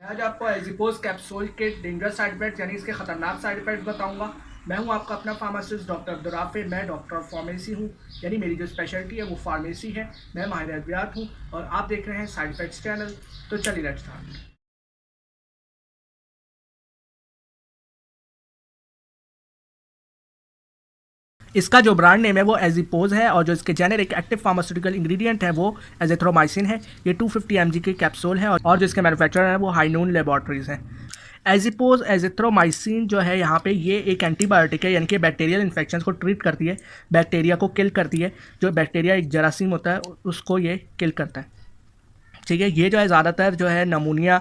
आज आपको एजिपोज कैप्सूल के डेंजरस साइड इफेक्ट्स यानी इसके खतरनाक साइड इफेक्ट्स बताऊंगा। मैं हूं आपका अपना फार्मासिस्ट डॉक्टर अब्दुर्राफे। मैं डॉक्टर ऑफ फार्मेसी हूं, यानी मेरी जो स्पेशलिटी है वो फार्मेसी है। मैं माहिर अद्वियात हूं और आप देख रहे हैं साइड इफेक्ट्स चैनल। तो चलिए लेट्स स्टार्ट। इसका जो ब्रांड नेम है वो एजिपोज है और जो इसके जेनेरिक एक्टिव फार्मास्यूटिकल इंग्रेडिएंट है वो एजिथ्रोमाइसिन है। ये 250 mg की कैप्सूल है और जो इसके मैन्युफैक्चरर है वो हाईनून लेबॉर्ट्रीज हैं। एजिपोज एजिथ्रोमाइसिन जो है यहाँ पे ये एक एंटीबायोटिक है, यानी कि बैक्टीरियल इन्फेक्शन को ट्रीट करती है, बैक्टीरिया को किल करती है। जो बैक्टीरिया एक जरासीम होता है उसको ये किल करता है। ठीक है, ये जो है ज़्यादातर जो है नमूनिया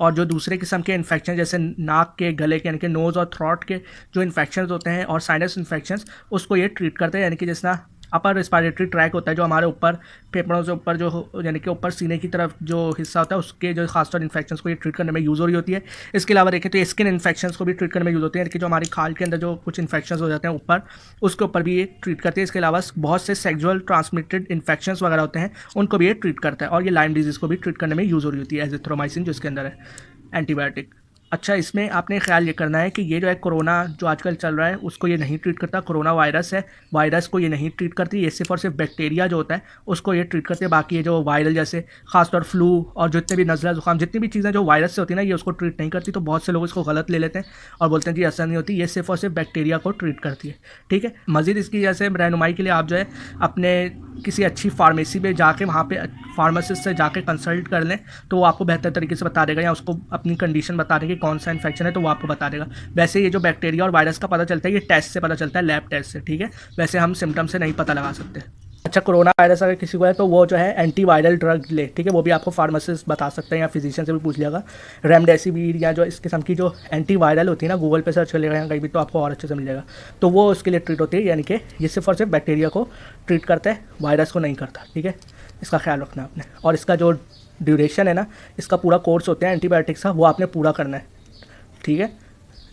और जो दूसरे किस्म के इन्फेक्शन जैसे नाक के, गले के यानी कि नोज़ और थ्रॉट के जो इन्फेक्शन होते हैं और साइनस इन्फेक्शन, उसको ये ट्रीट करते हैं। यानी कि जिस ना अपर रिस्पायरेटरी ट्रैक होता है जो हमारे ऊपर फेफड़ों से ऊपर जो यानी कि ऊपर सीने की तरफ जो हिस्सा होता है उसके जो खासतौर इन्फेक्शंस को ये ट्रीट करने में यूज़ हो रही होती है। इसके अलावा देखें तो स्किन इन्फेक्शंस को भी ट्रीट करने में यूज़ होती है, यानी कि जो हमारी खाल के अंदर जो कुछ इन्फेक्शंस हो जाते हैं ऊपर, उसके ऊपर भी ये ट्रीट करती है। इसके अलावा बहुत से सेक्सुअल ट्रांसमिटेड इन्फेक्शंस वगैरह होते हैं उनको भी ये ट्रीट करता है और ये लाइम डिजीज़ को भी ट्रीट करने में यूज़ हो रही होती है एजिथ्रोमाइसिन जो इसके अंदर है एंटीबायोटिक। अच्छा, इसमें आपने ख्याल ये करना है कि ये जो है कोरोना जो आजकल चल रहा है उसको ये नहीं ट्रीट करता। कोरोना वायरस है, वायरस को ये नहीं ट्रीट करती, ये सिर्फ और सिर्फ बैक्टीरिया जो होता है उसको ये ट्रीट करती है। बाकी ये जो वायरल जैसे खासतौर फ्लू और जितने भी नज़ला ज़ुकाम जितनी भी चीज़ें जो वायरस से होती है ना, ये उसको ट्रीट नहीं करती। तो बहुत से लोग इसको गलत ले लेते हैं और बोलते हैं कि असर नहीं होती, ये सिर्फ और सिर्फ बैक्टीरिया को ट्रीट करती है। ठीक है, मज़ीद इसकी जैसे रहनुमाई के लिए आप जो है अपने किसी अच्छी फार्मेसी में जाके वहाँ पे फार्मासिस्ट से जाके कंसल्ट कर लें तो वो आपको बेहतर तरीके से बता देगा, या उसको अपनी कंडीशन बता दें कि कौन सा इन्फेक्शन है तो वो आपको बता देगा। वैसे ये जो बैक्टीरिया और वायरस का पता चलता है ये टेस्ट से पता चलता है, लैब टेस्ट से। ठीक है, वैसे हम सिम्टम से नहीं पता लगा सकते। अच्छा, कोरोना वायरस अगर किसी को है तो वो जो है एंटीवायरल ड्रग ले। ठीक है, वो भी आपको फार्मासिस्ट बता सकते हैं या फिजिशियन से भी पूछ लिएगा। रेमडेसिविर या जो इस किस्म की जो एंटीवायरल होती है ना, गूगल पे सर्च कर लेगा या कहीं भी तो आपको और अच्छे से मिल जाएगा। तो वो उसके लिए ट्रीट होती है, यानी कि ये सिर्फ और सिर्फ बैक्टीरिया को ट्रीट करता है, वायरस को नहीं करता। ठीक है, इसका ख्याल रखना आपने। और इसका जो ड्यूरेशन है ना, इसका पूरा कोर्स होता है एंटीबायोटिक्स का, वो आपने पूरा करना है। ठीक है,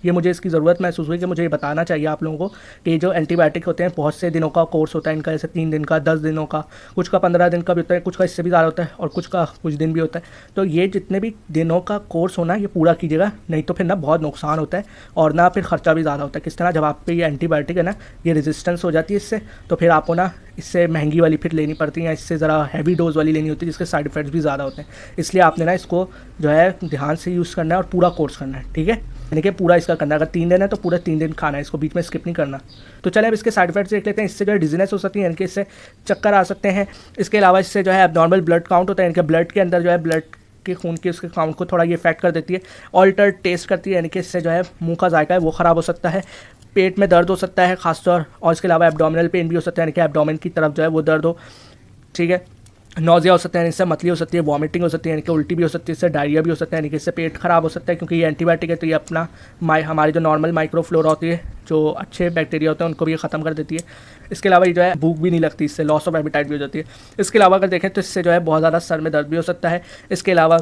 ये मुझे इसकी ज़रूरत महसूस हुई कि मुझे ये बताना चाहिए आप लोगों को कि जो एंटीबायोटिक होते हैं बहुत से दिनों का कोर्स होता है इनका, जैसे 3 दिन का, 10 दिनों का, कुछ का 15 दिन का भी होता है, कुछ का इससे भी ज़्यादा होता है और कुछ का कुछ दिन भी होता है। तो ये जितने भी दिनों का कोर्स होना ये पूरा कीजिएगा, नहीं तो फिर ना बहुत नुकसान होता है और ना फिर ख़र्चा भी ज़्यादा होता है। किस तरह, जब आप पे ये एंटीबायोटिक है ना, ये रेजिस्टेंस हो जाती है इससे, तो फिर आपको ना इससे महंगी वाली फिर लेनी पड़ती है या इससे ज़रा हैवी डोज वाली लेनी होती है जिसके साइड इफ़ेक्ट्स भी ज़्यादा होते हैं। इसलिए आपने ना इसको जो है ध्यान से यूज़ करना है और पूरा कोर्स करना है। ठीक है, यानी कि पूरा इसका करना है। अगर 3 दिन है तो पूरा 3 दिन खाना है, इसको बीच में स्किप नहीं करना। तो चले अब इसके साइड इफेक्ट्स देख लेते हैं। इससे जो है डिजीनेस हो सकती है, यानी कि इससे चक्कर आ सकते हैं। इसके अलावा इससे जो है एबनॉर्मल ब्लड काउंट होता है, यानी कि ब्लड के अंदर जो है ब्लड के खून के उसके काउंट को थोड़ा ये इफेक्ट कर देती है। ऑल्टर टेस्ट करती है, यानी कि इससे जो है मुंह का जायका है वो ख़राब हो सकता है। पेट में दर्द हो सकता है खासतौर, और इसके अलावा एब्डोमिनल पेन भी हो सकता है, यानी कि एब्डोमेन की तरफ जो है वो दर्द हो। ठीक है, नौजिया हो सकता है, इससे मतली हो सकती है, वॉमिटिंग हो सकती है, यानी कि उल्टी भी हो सकती है, इससे डायरिया भी हो सकता है, यानी कि इससे पेट खराब हो सकता है। क्योंकि ये एंटीबायोटिक है तो ये अपना हमारी जो नॉर्मल माइक्रोफ्लोरा होती है, जो अच्छे बैक्टीरिया होते हैं उनको भी ये ख़त्म कर देती है। इसके अलावा ये जो है भूख भी नहीं लगती, इससे लॉस ऑफ एपिटाइट भी हो जाती है। इसके अलावा अगर देखें तो इससे जो है बहुत ज़्यादा सर में दर्द भी हो सकता है। इसके अलावा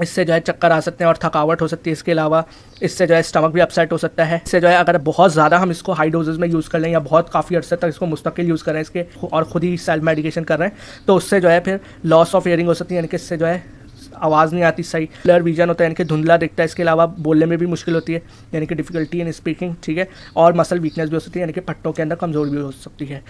इससे जो है चक्कर आ सकते हैं और थकावट हो सकती है। इसके अलावा इससे जो है स्टमक भी अपसेट हो सकता है। इससे जो है अगर बहुत ज़्यादा हम इसको हाई डोजेज़ में यूज़ कर लें या बहुत काफ़ी अर्से तक इसको मुस्तकिल यूज़ करें इसके और ख़ुद ही सेल्फ मेडिकेशन कर रहे हैं तो उससे जो है फिर लॉस ऑफ हियरिंग हो सकती है, यानी कि इससे जो है आवाज़ नहीं आती सही। ब्लर विजन होता है, यानी कि धुंधला दिखता है। इसके अलावा बोलने में भी मुश्किल होती है, यानी कि डिफ़िकल्टी इन स्पीकिंग। ठीक है, और मसल वीकनेस भी हो सकती है, यानी कि पट्टों के अंदर कमज़ोरी भी हो सकती है।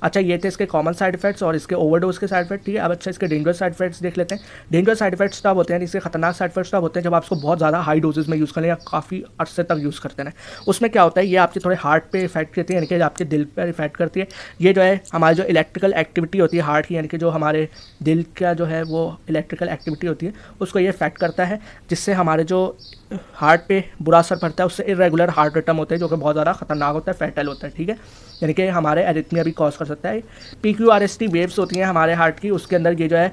अच्छा, ये थे इसके कॉमन साइड इफेक्ट्स और इसके ओवरडोज के साइड इफेक्ट। ठीक है, अब अच्छा इसके डेंजरस साइड इफेक्ट्स देख लेते हैं। डेंजरस साइड इफेक्ट्स तब होते हैं, इसके खतरनाक साइड इफेक्ट्स तब होते हैं जब आप इसको बहुत ज़्यादा हाई डोजेज में यूज़ करें या काफ़ी अर्से तक यूज़ करते हैं। उसमें क्या होता है, ये आपके थोड़े हार्ट पे इफेक्ट करती है, यानी कि आपके दिल पर इफेक्ट करती है। ये जो है हमारी जो इलेक्ट्रिकल एक्टिविटी होती है हार्ट की, यानी कि जो हमारे दिल का जो है वो इलेक्ट्रिकल एक्टिविटी होती है उसको ये इफेक्ट करता है, जिससे हमारे जो हार्ट पे बुरा असर पड़ता है। उससे इरेगुलर हार्ट रिटम होते हैं जो कि बहुत ज़्यादा खतरनाक होता है, फैटल होता है। ठीक है, यानी कि हमारे एरिथमिया भी कॉज कर सकता है। PQRST वेव्स होती हैं हमारे हार्ट की, उसके अंदर ये जो है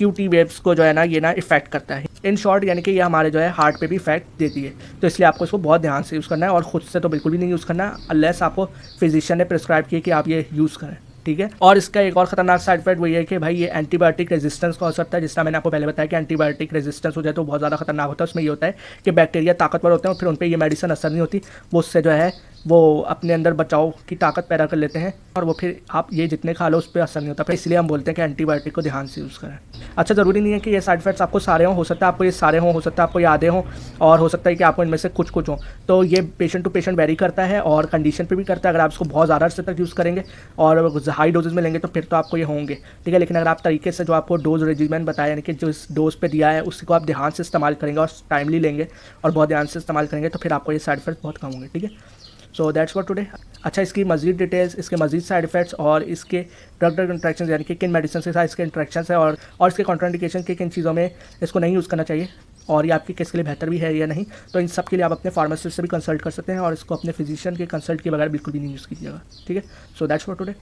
QT वेव्स को जो है ना ये ना इफेक्ट करता है। इन शॉर्ट यानी कि ये हमारे जो है हार्ट पे भी इफेक्ट देती है। तो इसलिए आपको इसको बहुत ध्यान से यूज़ करना है और ख़ुद से तो बिल्कुल भी नहीं यूज़ करना अनलेस आपको फिजिशियन ने प्रिस्क्राइब किया कि आप ये यूज़ करें। ठीक है। ठीक है। और इसका एक और खतरनाक साइड इफेक्ट वही है कि भाई ये एंटीबायोटिक रेजिस्टेंस का हो सकता है, जिसका मैंने आपको पहले बताया कि एंटीबायोटिक रेजिस्टेंस हो जाए तो बहुत ज़्यादा खतरनाक होता है। उसमें ये होता है कि बैक्टीरिया ताकतवर होते हैं और फिर उन पर ये मेडिसिन असर नहीं होती, वो उससे जो है वो अपने अंदर बचाव की ताकत पैदा कर लेते हैं और वो फिर आप ये जितने खा लो उस पर असर नहीं होता। फिर इसलिए हम बोलते हैं कि एंटीबायोटिक को ध्यान से यूज़ करें। अच्छा, ज़रूरी नहीं है कि ये साइड इफेक्ट्स आपको सारे हों, हो सकता है आपको ये सारे हों, हो सकता है आपको ये आधे हों, और हो सकता है कि आपको इनमें से कुछ कुछ हों। तो ये पेशेंट टू पेशेंट वेरी करता है और कंडीशन पे भी करता है। अगर आप इसको बहुत ज़्यादा अर्से तक यूज़ करेंगे और हाई डोजेज में लेंगे तो फिर तो आपको ये होंगे, ठीक है। लेकिन अगर आप तरीके से जो आपको डोज रेजिमेंट बताया, यानी कि जो इस डोज पे दिया है उसको आप ध्यान से इस्तेमाल करेंगे और टाइमली लेंगे और बहुत ध्यान से इस्तेमाल करेंगे तो फिर आपको ये साइड इफेक्ट्स बहुत कम होंगे, ठीक है। So that's for today. अच्छा, इसकी मज़ीद डिटेल्स, इसके मज़ीद साइड इफेक्ट्स और इसके ड्रग ड्रग इंट्रैक्शन यानी कि किन मेडिसिन के साथ इसके इंट्रैक्शन है और इसके कॉन्ट्राइंडिकेशन के किन चीज़ों में इसको नहीं यूज़ करना चाहिए और ये आपकी केस के लिए बेहतर भी है या नहीं, तो इन सब के लिए आप अपने फार्मासिस्ट से भी कंसल्ट कर सकते हैं और इसको अपने फिजिशियन के कंसल्ट के बगैर बिल्कुल भी नहीं यूज़ कीजिएगा, ठीक है। So that's for today.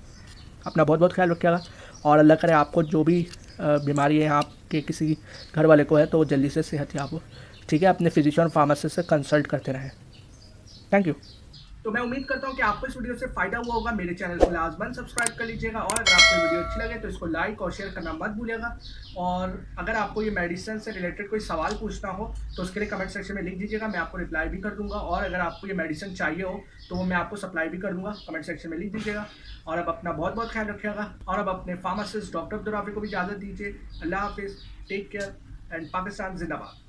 अपना बहुत बहुत ख्याल रखिएगा और अल्लाह करे आपको जो भी बीमारी है आपके किसी घर वाले को है तो जल्दी से सेहत याब हो, ठीक है। अपने फिजिशियन और फार्मासिस्ट से कंसल्ट करते रहें। Thank you. तो मैं उम्मीद करता हूँ कि आपको इस वीडियो से फायदा हुआ होगा। मेरे चैनल को लाजमन सब्सक्राइब कर लीजिएगा और अगर आपको वीडियो अच्छी लगे तो इसको लाइक और शेयर करना मत भूलिएगा। और अगर आपको ये मेडिसिन से रिलेटेड कोई सवाल पूछना हो तो उसके लिए कमेंट सेक्शन में लिख दीजिएगा, मैं आपको रिप्लाई भी कर दूंगा। और अगर आपको ये मेडिसिन चाहिए हो तो वो मैं आपको सप्लाई भी कर दूंगा, कमेंट सेक्शन में लिख दीजिएगा। और अब अपना बहुत बहुत ख्याल रखिएगा और अब अपने फार्मासिस्ट डॉक्टर अब्दुल को भी इजाज़त दीजिए। अल्लाह हाफिज़, टेक केयर एंड पाकिस्तान जिंदाबाद।